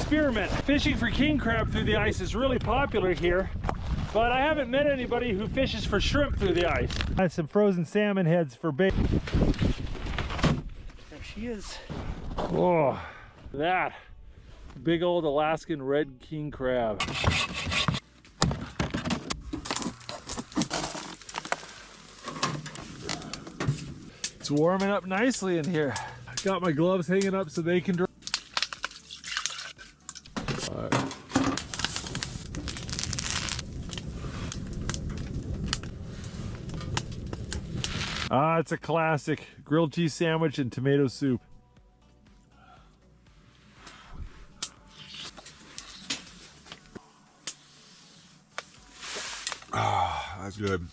experiment. Fishing for king crab through the ice is really popular here, but I haven't met anybody who fishes for shrimp through the ice. I have some frozen salmon heads for bait. There she is. Oh, that big old Alaskan red king crab. It's warming up nicely in here. I got my gloves hanging up so they can dry. It's a classic grilled cheese sandwich and tomato soup. That's good.